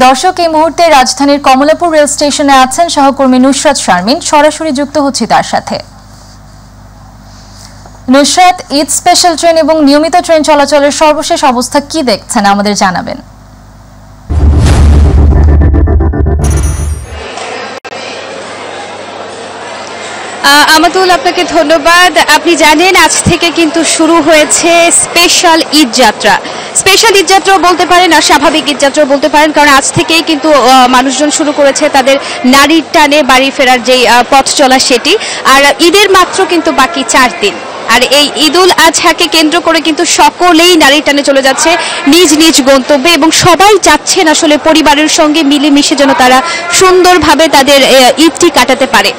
দর্শক এই মুহূর্তে রাজধানীর কমলাপুর রেল স্টেশনে আছেন সহকর্মী নুসরাত শারমিন। সরাসরি যুক্ত হচ্ছি তার সাথে। নুসরাত, ঈদ স্পেশাল ট্রেন এবং নিয়মিত ট্রেন চলাচলের সর্বশেষ অবস্থা কি দেখছেন আমাদের জানাবেন। আমাতুল, আপনাকে ধন্যবাদ। আপনি জানেন আজ থেকে কিন্তু শুরু হয়েছে স্পেশাল ঈদ যাত্রা। স্পেশাল ঈদ যাত্রা বলতে পারেন আর স্বাভাবিক ঈদ যাত্রা বলতে পারেন, কারণ আজ থেকেই কিন্তু মানুষজন শুরু করেছে তাদের নারীর টানে বাড়ি ফেরার যেই পথ চলা সেটি। আর ঈদের মাত্র কিন্তু বাকি 4 দিন। আর এই ঈদুল আজহাকে কেন্দ্র করে কিন্তু সকলেই নারীর টানে চলে যাচ্ছে নিজ নিজ গন্তব্যে, এবং সবাই চাচ্ছেন আসলে পরিবারের সঙ্গে মিলেমিশে যেন তারা সুন্দরভাবে তাদের ঈদটি কাটাতে পারে।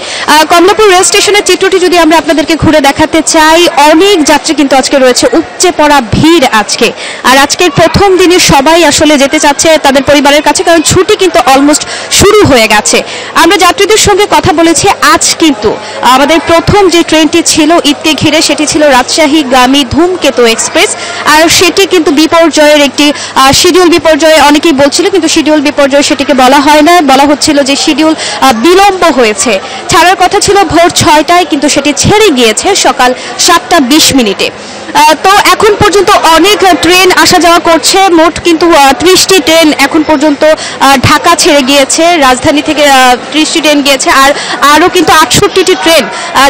কমলাপুর রেল স্টেশনের চিত্রটি যদি আমরা আপনাদেরকে ঘুরে দেখাতে চাই, অনেক যাত্রী কিন্তু আজকে রয়েছে, উপচে পড়া ভিড় আজকে। আর আজকের প্রথম দিনে সবাই আসলে যেতে চাচ্ছে তাদের পরিবারের কাছে, কারণ ছুটি কিন্তু অলমোস্ট শুরু হয়ে গেছে। আমরা যাত্রীদের সঙ্গে কথা বলেছি। আজ কিন্তু আমাদের প্রথম যে ট্রেনটি ছিল ঈদকে ঘিরে, সেটি ছিল রাজশাহীগামী ধূমকেতু এক্সপ্রেস। আর সেটি কিন্তু বিপর্যয়ের একটি শিডিউল বিপর্যয় অনেকেই বলছিল, কিন্তু শিডিউল বিপর্যয় সেটিকে বলা হয় না, বলা হচ্ছিল যে শিডিউল বিলম্ব হয়েছে। ছাড়ার কথা ছিল ভোর 6টায়, কিন্তু সেটি ছেড়ে গিয়েছে সকাল 7টা 20 মিনিটে। তো এখন পর্যন্ত অনেক ট্রেন আসা যাওয়া করছে। মোট কিন্তু 30টি ট্রেন এখন পর্যন্ত ঢাকা ছেড়ে গিয়েছে, রাজধানী থেকে 30টি ট্রেন গিয়েছে। আর আরও কিন্তু 68টি ট্রেন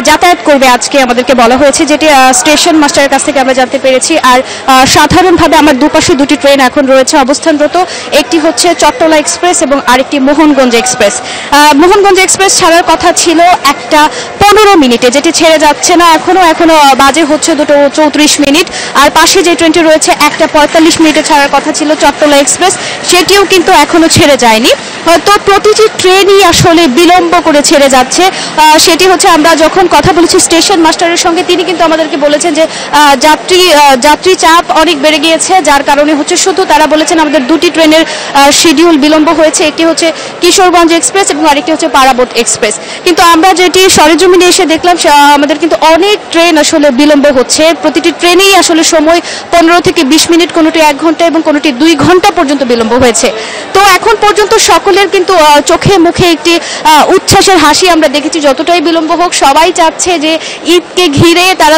যাতায়াত করবে আজকে আমাদেরকে বলা হয়েছে, যেটি স্টেশন মাস্টারের কাছ থেকে আমরা জানতে পেরেছি। আর সাধারণভাবে আমার দুপাশে 2টি ট্রেন এখন রয়েছে অবস্থানরত। একটি হচ্ছে চট্টলা এক্সপ্রেস এবং আরেকটি মোহনগঞ্জ এক্সপ্রেস। মোহনগঞ্জ এক্সপ্রেস ছাড়ার কথা ছিল 1টা 15 মিনিটে, যেটি ছেড়ে যাচ্ছে না এখনো বাজে হচ্ছে 2টা 34 মিনিট। আর পাশে যে ট্রেনটি রয়েছে 1টা 45 মিনিটে ছাড়ার কথা ছিল চট্টলা এক্সপ্রেস, সেটিও কিন্তু এখনো ছেড়ে যায়নি। তো প্রতিটি ট্রেনই আসলে বিলম্ব করে ছেড়ে যাচ্ছে। সেটি হচ্ছে আমরা যখন কথা বলেছি স্টেশন মাস্টারের সঙ্গে, তিনি কিন্তু আমাদেরকে বলেছেন যে যাত্রী চাপ অনেক বেড়ে গিয়েছে, যার কারণে হচ্ছে শুধু তারা বলেছেন আমাদের 2টি ট্রেনের শিডিউল বিলম্ব হয়েছে। একটি হচ্ছে কিশোরগঞ্জ এক্সপ্রেস এবং আরেকটি হচ্ছে পারাবত এক্সপ্রেস। কিন্তু আমরা যেটি সরেজমিনে এসে দেখলাম, আমাদের কিন্তু অনেক ট্রেন আসলে বিলম্ব হচ্ছে। প্রতিটি ট্রেনেই আসলে সময় 15 থেকে 20 মিনিট, কোনোটি 1 ঘন্টা এবং কোনোটি 2 ঘন্টা পর্যন্ত বিলম্ব হয়েছে। তো এখন পর্যন্ত সকলের কিন্তু চোখে মুখে একটি উচ্ছ্বাসের হাসি আমরা দেখেছি। যতটাই বিলম্ব হোক, সবাই চাচ্ছে যে ঈদকে ঘিরে তারা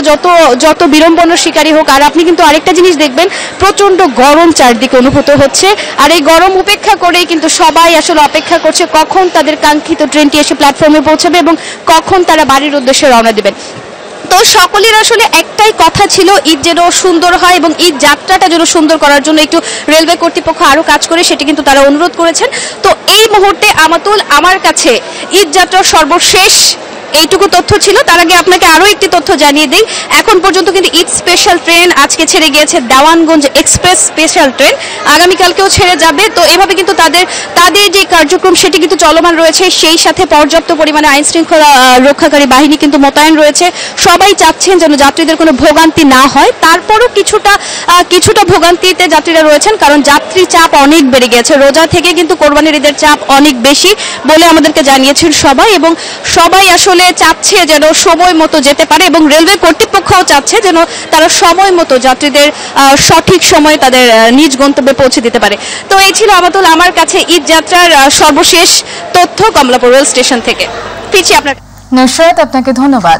যত বিড়ম্বনার শিকারী হোক। আর আপনি কিন্তু আরেকটা জিনিস দেখবেন, প্রচন্ড গরম চারদিকে অনুভূত হচ্ছে। আর এই গরম উপেক্ষা করেই কিন্তু সবাই আসলে অপেক্ষা করছে কখন তাদের কাঙ্ক্ষিত ট্রেনটি এসে প্ল্যাটফর্মে পৌঁছাবে এবং কখন তারা বাড়ির উদ্দেশ্যে রওনা দেবেন। তো সকলের আসলে একটাই কথা ছিল, ঈদ যেন সুন্দর হয় এবং ঈদ যাত্রাটা যেন সুন্দর করার জন্য একটু রেলওয়ে কর্তৃপক্ষ আরও কাজ করে, সেটি কিন্তু তারা অনুরোধ করেছেন। তো এই মুহূর্তে আমাতুল, আমার কাছে ঈদ যাত্রার সর্বশেষ এইটুকু তথ্য ছিল। তার আগে আপনাকে আরও একটি তথ্য জানিয়ে দিই। এখন পর্যন্ত কিন্তু ঈদ স্পেশাল ট্রেন আজকে ছেড়ে গিয়েছে দেওয়ানগঞ্জ এক্সপ্রেস স্পেশাল ট্রেন, আগামীকালকেও ছেড়ে যাবে। তো এভাবে কিন্তু তাদের যে কার্যক্রম সেটি কিন্তু চলমান রয়েছে। সেই সাথে পর্যাপ্ত পরিমাণে আইন শৃঙ্খলা রক্ষাকারী বাহিনী কিন্তু মোতায়েন রয়েছে। সবাই চাচ্ছেন যেন যাত্রীদের কোনো ভোগান্তি না হয়। তারপরও কিছুটা ভোগান্তিতে যাত্রীরা রয়েছেন, কারণ যাত্রী চাপ অনেক বেড়ে গেছে। রোজা থেকে কিন্তু কোরবানির ঈদের চাপ অনেক বেশি বলে আমাদেরকে জানিয়েছেন সবাই, এবং সবাই আসলে চাচ্ছে যেন সময় মতো যেতে পারে, এবং রেলওয়ে কর্তৃপক্ষও চাচ্ছে যেন তারা সময় মতো যাত্রীদের সঠিক সময়ে তাদের নিজ গন্তব্যে পৌঁছে দিতে পারে। তো এই ছিল আমাতুল আমার কাছে ঈদ যাত্রার সর্বশেষ তথ্য কমলাপুর রেল স্টেশন থেকে। ফিরছি আপনার। নুসরাত, আপনাকে ধন্যবাদ।